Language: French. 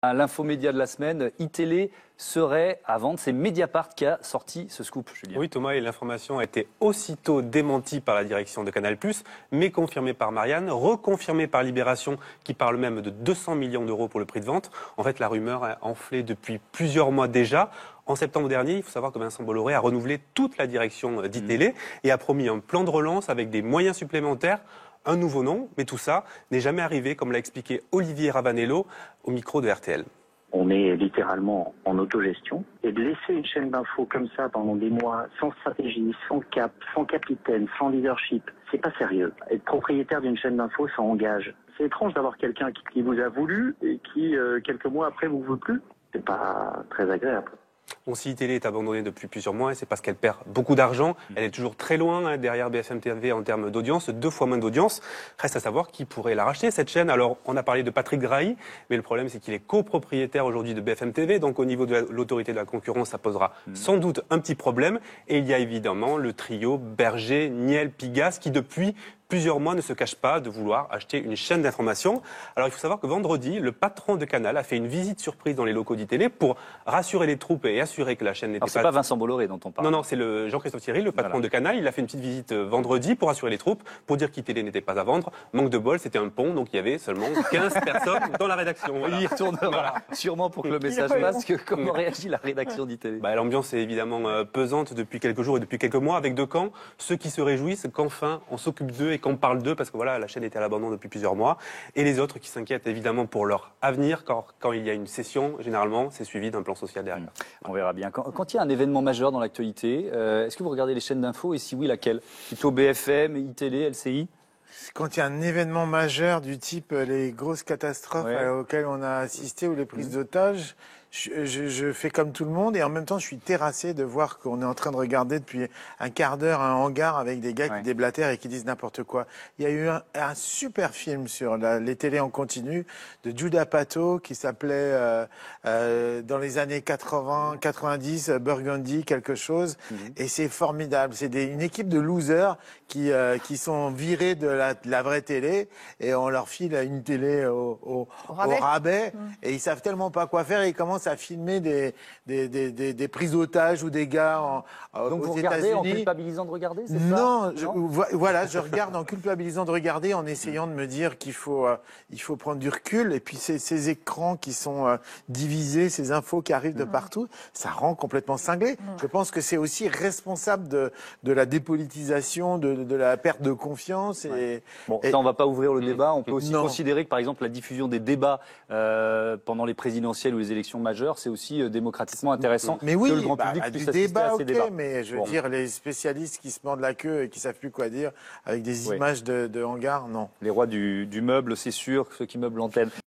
L'infomédia de la semaine, iTélé serait à vendre. C'est Mediapart qui a sorti ce scoop, Julien. Oui, Thomas, et l'information a été aussitôt démentie par la direction de Canal+, mais confirmée par Marianne, reconfirmée par Libération, qui parle même de 200 millions d'euros pour le prix de vente. En fait, la rumeur a enflé depuis plusieurs mois déjà. En septembre dernier, il faut savoir que Vincent Bolloré a renouvelé toute la direction d'iTélé et a promis un plan de relance avec des moyens supplémentaires. Un nouveau nom, mais tout ça n'est jamais arrivé, comme l'a expliqué Olivier Ravanello au micro de RTL. On est littéralement en autogestion. Et de laisser une chaîne d'infos comme ça pendant des mois, sans stratégie, sans cap, sans capitaine, sans leadership, c'est pas sérieux. Être propriétaire d'une chaîne d'infos, ça engage. C'est étrange d'avoir quelqu'un qui vous a voulu et qui, quelques mois après, vous veut plus. C'est pas très agréable. Bon, si iTélé est abandonnée depuis plusieurs mois, c'est parce qu'elle perd beaucoup d'argent. Elle est toujours très loin derrière BFM TV en termes d'audience, 2 fois moins d'audience. Reste à savoir qui pourrait la racheter, cette chaîne. Alors, on a parlé de Patrick Drahi, mais le problème, c'est qu'il est copropriétaire aujourd'hui de BFM TV. Donc, au niveau de l'autorité de la concurrence, ça posera sans doute un petit problème. Et il y a évidemment le trio Berger, Niel, Pigasse, qui depuis plusieurs mois ne se cache pas de vouloir acheter une chaîne d'information. Alors il faut savoir que vendredi, le patron de Canal a fait une visite surprise dans les locaux d'iTélé pour rassurer les troupes et assurer que la chaîne n'était pas... C'est pas Vincent Bolloré dont on parle. Non, c'est le Jean-Christophe Thierry, le patron de Canal. Il a fait une petite visite vendredi pour rassurer les troupes, pour dire qu'iTélé n'était pas à vendre. Manque de bol, c'était un pont, donc il y avait seulement 15 personnes dans la rédaction. Voilà. Il y retournera sûrement pour que le message passe. Comment réagit la rédaction d'iTélé? L'ambiance est évidemment pesante depuis quelques jours et depuis quelques mois, avec deux camps. Ceux qui se réjouissent qu'enfin on s'occupe d'eux et qu'on parle d'eux, parce que voilà, la chaîne était à l'abandon depuis plusieurs mois. Et les autres qui s'inquiètent évidemment pour leur avenir, quand il y a une cession, généralement, c'est suivi d'un plan social derrière. On verra bien. Quand il y a un événement majeur dans l'actualité, est-ce que vous regardez les chaînes d'infos et si oui, laquelle? Plutôt BFM, iTélé, LCI? Quand il y a un événement majeur du type les grosses catastrophes auxquelles on a assisté ou les prises d'otages, je fais comme tout le monde et en même temps je suis terrassé de voir qu'on est en train de regarder depuis un quart d'heure un hangar avec des gars qui déblatèrent et qui disent n'importe quoi. Il y a eu un super film sur les télés en continu de Judah Pato qui s'appelait dans les années 80, 90 Burgundy quelque chose et c'est formidable. C'est une équipe de losers qui sont virés de la vraie télé et on leur file une télé au rabais et ils savent tellement pas quoi faire et ils commencent à filmer des prises d'otages ou des gars Donc aux vous regardez États-Unis. En culpabilisant de regarder, c'est ça? Non, voilà, je regarde en culpabilisant de regarder, en essayant de me dire qu'il faut prendre du recul. Et puis ces écrans qui sont divisés, ces infos qui arrivent de partout, ça rend complètement cinglé. Je pense que c'est aussi responsable de la dépolitisation, de la perte de confiance. Bon, ça, on va pas ouvrir le débat. On peut aussi considérer que, par exemple, la diffusion des débats pendant les présidentielles ou les élections majeures, c'est aussi démocratiquement intéressant. Mais oui, que le grand public puisse assister à ces débats. Mais je veux dire, les spécialistes qui se mordent la queue et qui savent plus quoi dire avec des images de hangars, non. Les rois du meuble, c'est sûr, ceux qui meublent l'antenne.